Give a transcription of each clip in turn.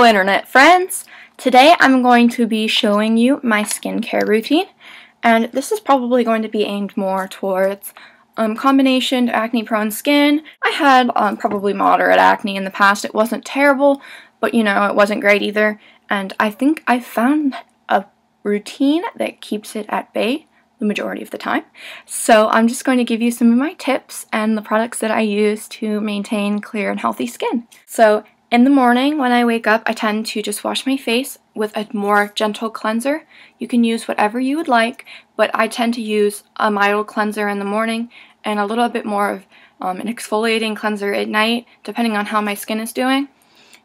Hello internet friends! Today I'm going to be showing you my skincare routine, and this is probably going to be aimed more towards combination acne prone skin. I had probably moderate acne in the past. It wasn't terrible, but you know, it wasn't great either, and I think I found a routine that keeps it at bay the majority of the time. So I'm just going to give you some of my tips and the products that I use to maintain clear and healthy skin. So in the morning when I wake up, I tend to just wash my face with a more gentle cleanser. You can use whatever you would like, but I tend to use a mild cleanser in the morning and a little bit more of an exfoliating cleanser at night, depending on how my skin is doing.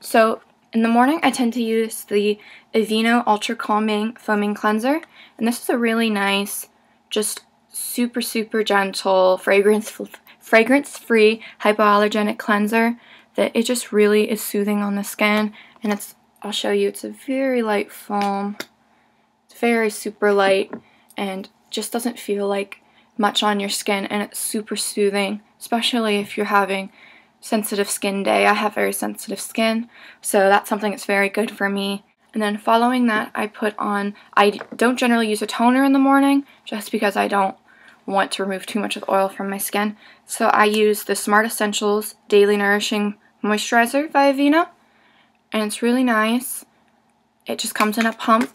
So in the morning, I tend to use the Aveeno Ultra Calming Foaming Cleanser, and this is a really nice, just super gentle, fragrance-free, hypoallergenic cleanser that it just really is soothing on the skin. And I'll show you, it's a very light foam. It's very super light and just doesn't feel like much on your skin, and it's super soothing, especially if you're having sensitive skin day. I have very sensitive skin, so that's something that's very good for me. And then following that, I don't generally use a toner in the morning just because I don't want to remove too much of the oil from my skin. So I use the Smart Essentials Daily Nourishing Moisturizer by Aveeno, and it's really nice. It just comes in a pump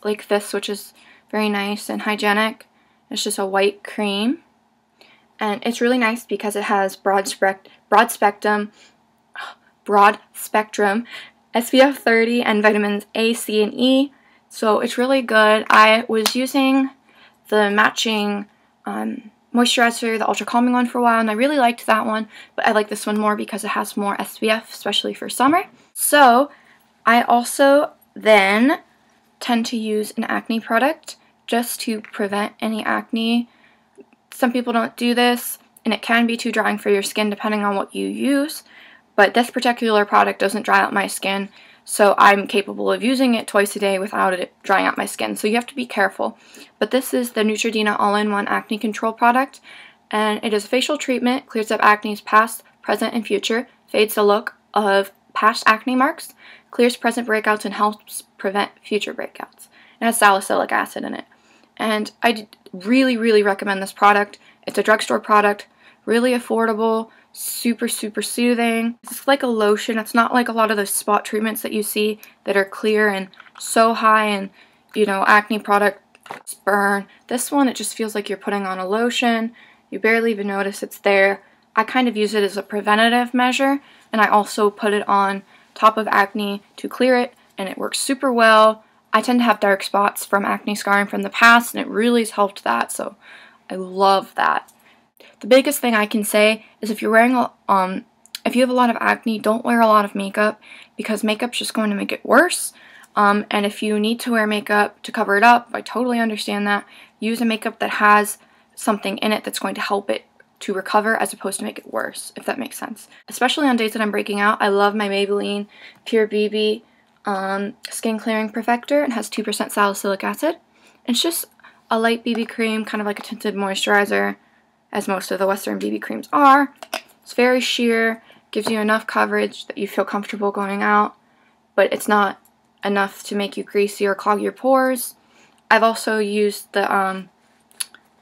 like this, which is very nice and hygienic. It's just a white cream, and it's really nice because it has broad spectrum SPF 30 and vitamins A, C, and E, so it's really good. I was using the matching moisturizer, the Ultra Calming one, for a while, and I really liked that one, but I like this one more because it has more SPF, especially for summer. So I also then tend to use an acne product just to prevent any acne. Some people don't do this, and it can be too drying for your skin depending on what you use, but this particular product doesn't dry out my skin, so I'm capable of using it twice a day without it drying out my skin, so you have to be careful. But this is the Neutrogena All-in-One Acne Control product, and it is a facial treatment, clears up acne's past, present, and future, fades the look of past acne marks, clears present breakouts, and helps prevent future breakouts. It has salicylic acid in it. And I really recommend this product. It's a drugstore product, really affordable, super soothing. It's like a lotion. It's not like a lot of those spot treatments that you see that are clear and so high and, you know, acne products burn. This one, it just feels like you're putting on a lotion. You barely even notice it's there. I kind of use it as a preventative measure, and I also put it on top of acne to clear it, and it works super well. I tend to have dark spots from acne scarring from the past, and it really has helped that, so I love that. The biggest thing I can say is if you're wearing if you have a lot of acne, don't wear a lot of makeup, because makeup's just going to make it worse. And if you need to wear makeup to cover it up, I totally understand that. Use a makeup that has something in it that's going to help it to recover as opposed to make it worse, if that makes sense. Especially on days that I'm breaking out, I love my Maybelline Pure BB Skin Clearing Perfector. It has 2% salicylic acid. It's just a light BB cream, kind of like a tinted moisturizer, as most of the Western BB creams are. It's very sheer, gives you enough coverage that you feel comfortable going out, but it's not enough to make you greasy or clog your pores. I've also used the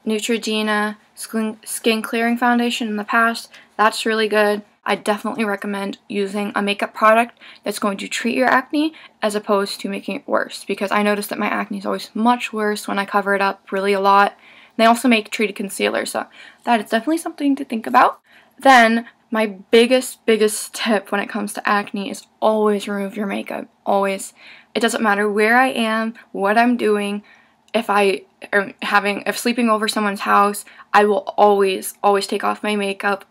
Neutrogena Skin Clearing Foundation in the past. That's really good. I definitely recommend using a makeup product that's going to treat your acne as opposed to making it worse, because I notice that my acne is always much worse when I cover it up really a lot. They also make treated concealer, so that is definitely something to think about. Then, my biggest tip when it comes to acne is always remove your makeup. Always. It doesn't matter where I am, what I'm doing. If sleeping over someone's house, I will always take off my makeup.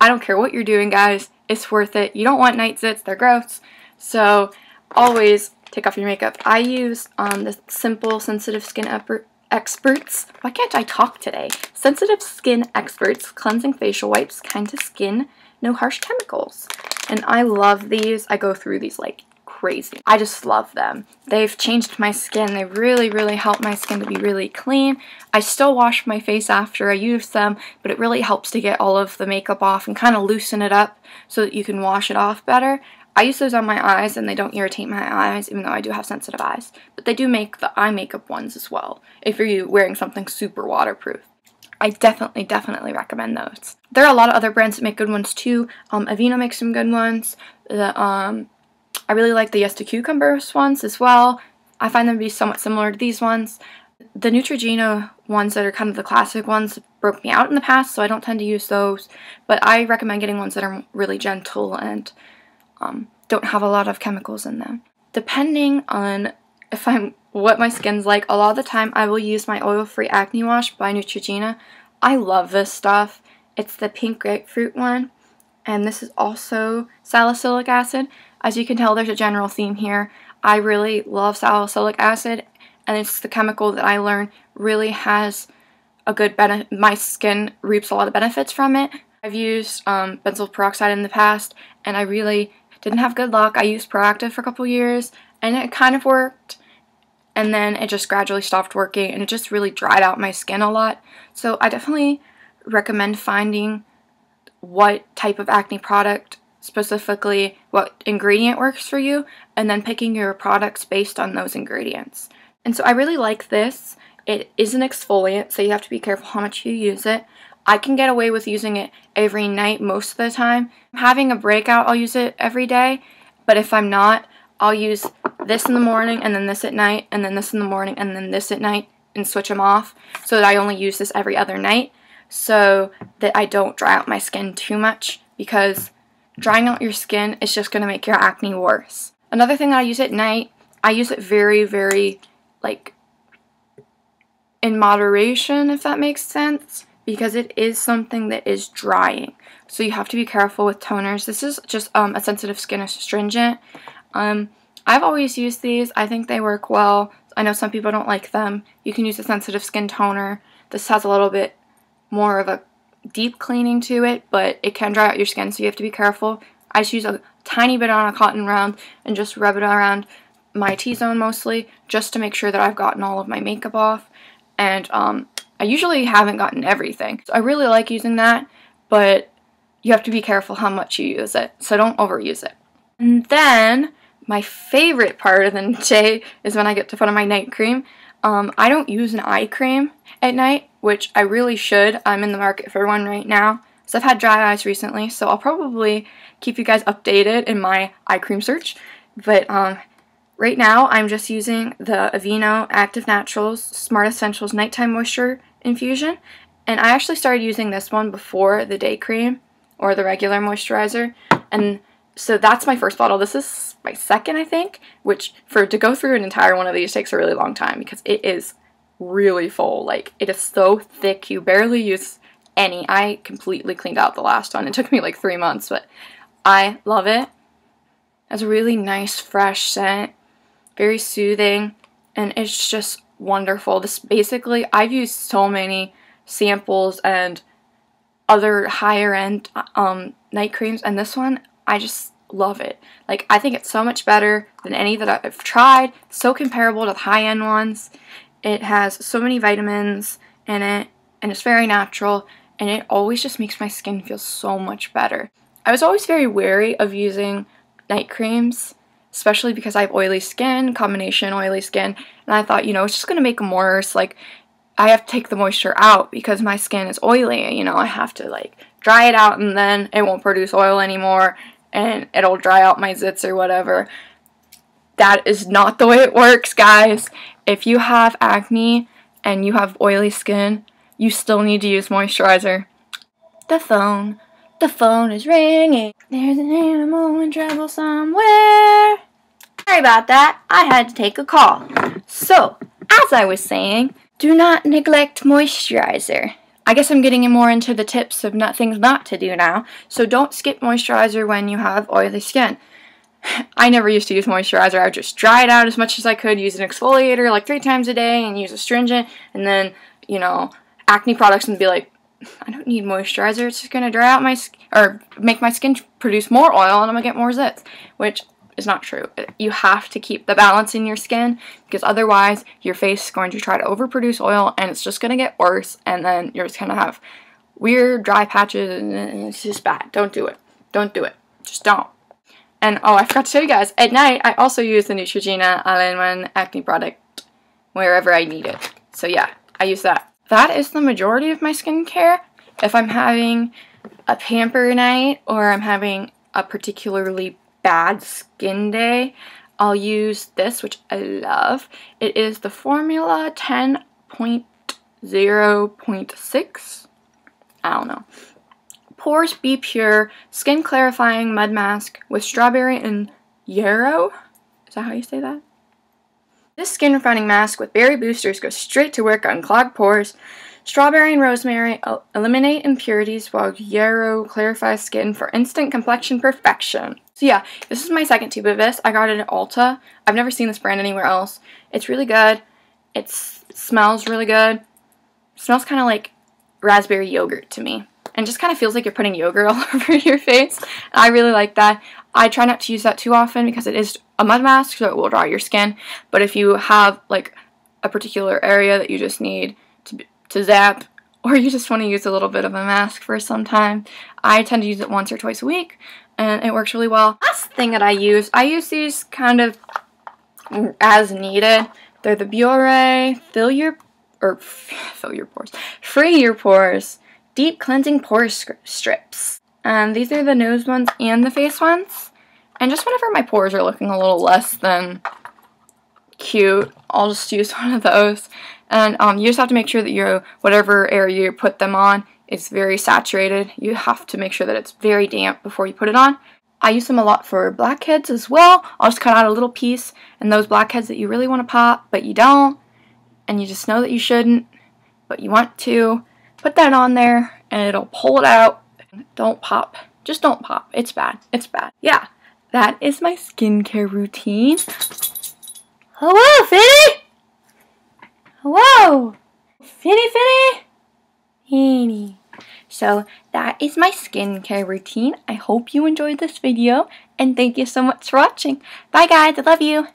I don't care what you're doing, guys. It's worth it. You don't want night zits. They're gross. So, always take off your makeup. I use the Simple Sensitive Skin Experts. Why can't I talk today? Sensitive Skin Experts Cleansing Facial Wipes, kind to skin, no harsh chemicals. And I love these. I go through these like crazy. I just love them. They've changed my skin. They really help my skin to be really clean. I still wash my face after I use them, but it really helps to get all of the makeup off and kind of loosen it up so that you can wash it off better. I use those on my eyes and they don't irritate my eyes, even though I do have sensitive eyes. But they do make the eye makeup ones as well, if you're wearing something super waterproof. I definitely recommend those. There are a lot of other brands that make good ones too. Aveeno makes some good ones. I really like the Yes to Cucumbers ones as well. I find them to be somewhat similar to these ones. The Neutrogena ones that are kind of the classic ones broke me out in the past, so I don't tend to use those. But I recommend getting ones that are really gentle and don't have a lot of chemicals in them. Depending on what my skin's like, a lot of the time I will use my oil-free acne wash by Neutrogena. I love this stuff. It's the pink grapefruit one, and this is also salicylic acid. As you can tell, there's a general theme here. I really love salicylic acid, and it's the chemical that I learned really has a good benefit. My skin reaps a lot of benefits from it. I've used benzoyl peroxide in the past, and I really didn't have good luck. I used Proactiv for a couple years, and it kind of worked, and then it just gradually stopped working, and it just really dried out my skin a lot. So I definitely recommend finding what type of acne product, specifically what ingredient works for you, and then picking your products based on those ingredients. And so I really like this. It is an exfoliant, so you have to be careful how much you use it. I can get away with using it every night most of the time. Having a breakout, I'll use it every day, but if I'm not, I'll use this in the morning, and then this at night, and then this in the morning, and then this at night, and switch them off, so that I only use this every other night, so that I don't dry out my skin too much, because drying out your skin is just going to make your acne worse. Another thing that I use at night, I use it very, like, in moderation, if that makes sense, because it is something that is drying. So you have to be careful with toners. This is just a sensitive skin astringent. I've always used these. I think they work well. I know some people don't like them. You can use a sensitive skin toner. This has a little bit more of a deep cleaning to it, but it can dry out your skin, so you have to be careful. I just use a tiny bit on a cotton round and just rub it around my T-zone mostly, just to make sure that I've gotten all of my makeup off. And I usually haven't gotten everything. So I really like using that, but you have to be careful how much you use it, so don't overuse it. And then my favorite part of the day is when I get to put on my night cream. I don't use an eye cream at night, which I really should. I'm in the market for one right now. So I've had dry eyes recently, so I'll probably keep you guys updated in my eye cream search. But right now I'm just using the Aveeno Active Naturals Smart Essentials Nighttime Moisture Infusion. And I actually started using this one before the day cream or the regular moisturizer. And so that's my first bottle. This is my second, I think, which to go through an entire one of these takes a really long time because it is really full. Like, it is so thick, you barely use any. I completely cleaned out the last one. It took me like 3 months, but I love it. It has a really nice, fresh scent, very soothing, and it's just wonderful. This basically, I've used so many samples and other higher end night creams, and this one, I just love it. Like, I think it's so much better than any that I've tried. So comparable to the high-end ones. It has so many vitamins in it, and it's very natural, and it always just makes my skin feel so much better. I was always very wary of using night creams, especially because I have oily skin, combination oily skin, and I thought, you know, it's just going to make them worse. Like, I have to take the moisture out because my skin is oily, you know, I have to, like, dry it out, and then it won't produce oil anymore, and it'll dry out my zits or whatever. That is not the way it works, guys. If you have acne and you have oily skin, you still need to use moisturizer. The phone is ringing. There's an animal in trouble somewhere. Sorry about that. I had to take a call. So, as I was saying, do not neglect moisturizer. I guess I'm getting more into the tips of things not to do now. So don't skip moisturizer when you have oily skin. I never used to use moisturizer. I would just dry it out as much as I could, use an exfoliator like 3 times a day, and use astringent, and then, you know, acne products, and be like, I don't need moisturizer. It's just going to dry out my skin, or make my skin produce more oil, and I'm going to get more zits, which is not true. You have to keep the balance in your skin, because otherwise your face is going to try to overproduce oil, and it's just going to get worse, and then you're just going to have weird dry patches, and it's just bad. Don't do it. Don't do it. Just don't. And oh, I forgot to tell you guys, at night I also use the Neutrogena All-in-One Acne product wherever I need it. So yeah, I use that. That is the majority of my skincare. If I'm having a pamper night or I'm having a particularly bad skin day, I'll use this, which I love. It is the Formula 10.0.6. I don't know. Pores Be Pure Skin Clarifying Mud Mask with strawberry and yarrow. Is that how you say that? This skin refining mask with berry boosters goes straight to work on clogged pores. Strawberry and rosemary eliminate impurities while yarrow clarifies skin for instant complexion perfection. So yeah, this is my second tube of this. I got it at Ulta. I've never seen this brand anywhere else. It's really good. It smells really good. It smells kind of like raspberry yogurt to me. And just kind of feels like you're putting yogurt all over your face. I really like that. I try not to use that too often because it is a mud mask, so it will dry your skin. But if you have like a particular area that you just need to zap, or you just want to use a little bit of a mask for some time, I tend to use it once or twice a week, and it works really well. Last thing that I use these kind of as needed. They're the Biore Free Your Pores Deep Cleansing Pore Strips. And these are the nose ones and the face ones. And just whenever my pores are looking a little less than cute, I'll just use one of those. And you just have to make sure that whatever area you put them on is very saturated. You have to make sure that it's very damp before you put it on. I use them a lot for blackheads as well. I'll just cut out a little piece, and those blackheads that you really want to pop, but you don't, and you just know that you shouldn't, but you want to, put that on there, and it'll pull it out. Don't pop. Just don't pop. It's bad. It's bad. Yeah, that is my skincare routine. Hello, Finny! Hello! Finny! So, that is my skincare routine. I hope you enjoyed this video, and thank you so much for watching. Bye guys, I love you!